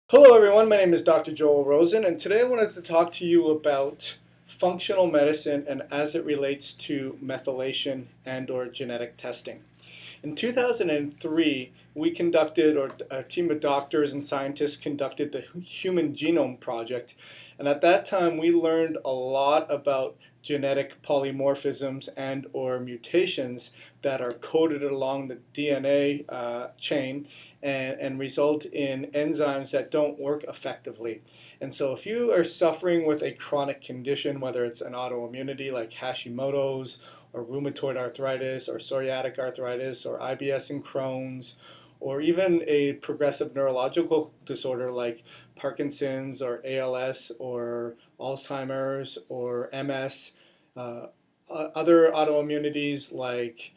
Hello everyone, my name is Dr. Joel Rosen, and today I wanted to talk to you about functional medicine and as it relates to methylation and or genetic testing. In 2003, we conducted, or a team of doctors and scientists conducted the Human Genome Project, and at that time we learned a lot about genetic polymorphisms and or mutations that are coded along the DNA chain and result in enzymes that don't work effectively. And so if you are suffering with a chronic condition, whether it's an autoimmunity like Hashimoto's or rheumatoid arthritis or psoriatic arthritis or IBS and Crohn's, or even a progressive neurological disorder like Parkinson's or ALS or Alzheimer's or MS, other autoimmunities like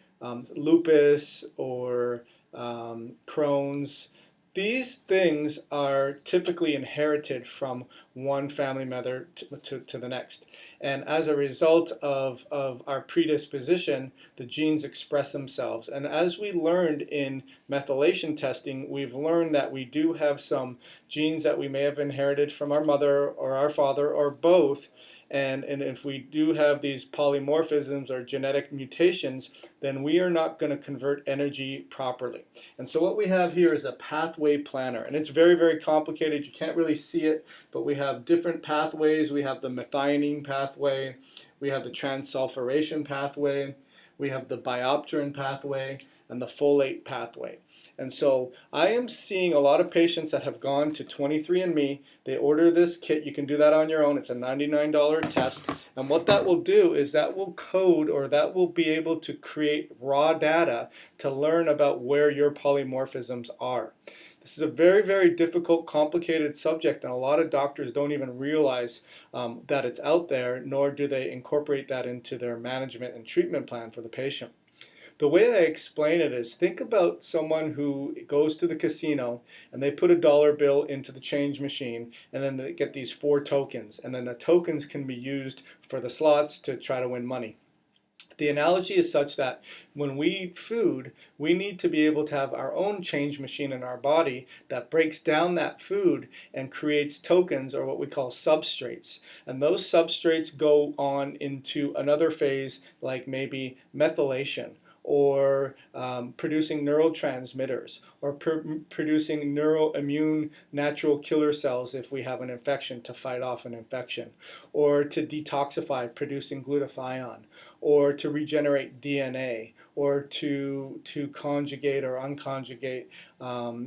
lupus or Crohn's. These things are typically inherited from one family member to the next. And as a result of our predisposition, the genes express themselves. And as we learned in methylation testing, we've learned that we do have some genes that we may have inherited from our mother or our father or both. And if we do have these polymorphisms or genetic mutations, then we are not going to convert energy properly. And so what we have here is a pathway planner, and it's very, very complicated. You can't really see it, but we have different pathways. We have the methionine pathway, we have the transsulfuration pathway, we have the biopterin pathway, and the folate pathway. And so I am seeing a lot of patients that have gone to 23andMe. They order this kit. You can do that on your own. It's a $99 test. And what that will do is that will code, or that will be able to create raw data to learn about where your polymorphisms are. This is a very, very difficult, complicated subject, and a lot of doctors don't even realize that it's out there, nor do they incorporate that into their management and treatment plan for the patient. The way I explain it is, think about someone who goes to the casino and they put a dollar bill into the change machine, and then they get these 4 tokens, and then the tokens can be used for the slots to try to win money. The analogy is such that when we eat food, we need to be able to have our own change machine in our body that breaks down that food and creates tokens, or what we call substrates. And those substrates go on into another phase, like maybe methylation, or producing neurotransmitters, or producing neuroimmune natural killer cells if we have an infection to fight off an infection, or to detoxify, producing glutathione, or to regenerate DNA, or to conjugate or unconjugate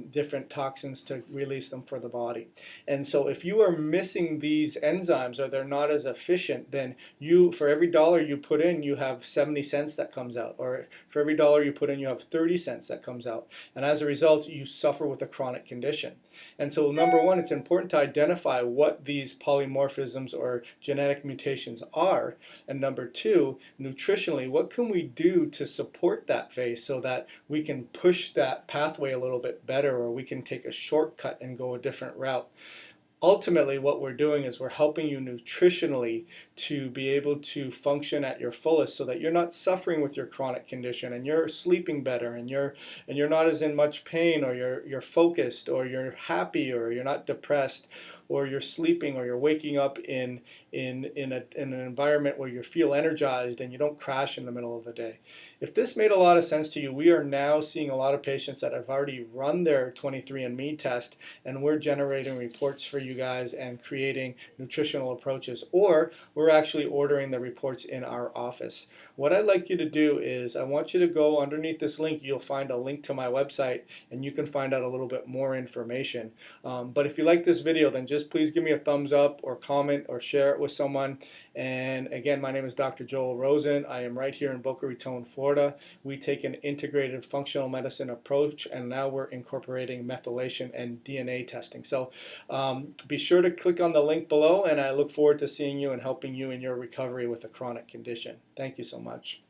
different toxins to release them for the body. And so if you are missing these enzymes, or they're not as efficient, then you, for every dollar you put in, you have 70 cents that comes out, or for every dollar you put in, you have 30 cents that comes out. And as a result, you suffer with a chronic condition. And so number one, it's important to identify what these polymorphisms or genetic mutations are. And number two, nutritionally, what can we do to support that phase so that we can push that pathway a little bit better, or we can take a shortcut and go a different route. Ultimately, what we're doing is we're helping you nutritionally to be able to function at your fullest, so that you're not suffering with your chronic condition, and you're sleeping better, and you're not as in much pain, or you're focused, or you're happy, or you're not depressed, or you're sleeping, or you're waking up in an environment where you feel energized and you don't crash in the middle of the day. If this made a lot of sense to you, we are now seeing a lot of patients that have already run their 23andMe test, and we're generating reports for you guys and creating nutritional approaches, or we're actually ordering the reports in our office. What I'd like you to do is, I want you to go underneath this link. You'll find a link to my website, and you can find out a little bit more information. But if you like this video, then just please give me a thumbs up, or comment, or share it with someone. And again, my name is Dr. Joel Rosen. I am right here in Boca Raton, Florida. We take an integrated functional medicine approach, and now we're incorporating methylation and DNA testing. So be sure to click on the link below, and I look forward to seeing you and helping you in your recovery with a chronic condition. Thank you so much.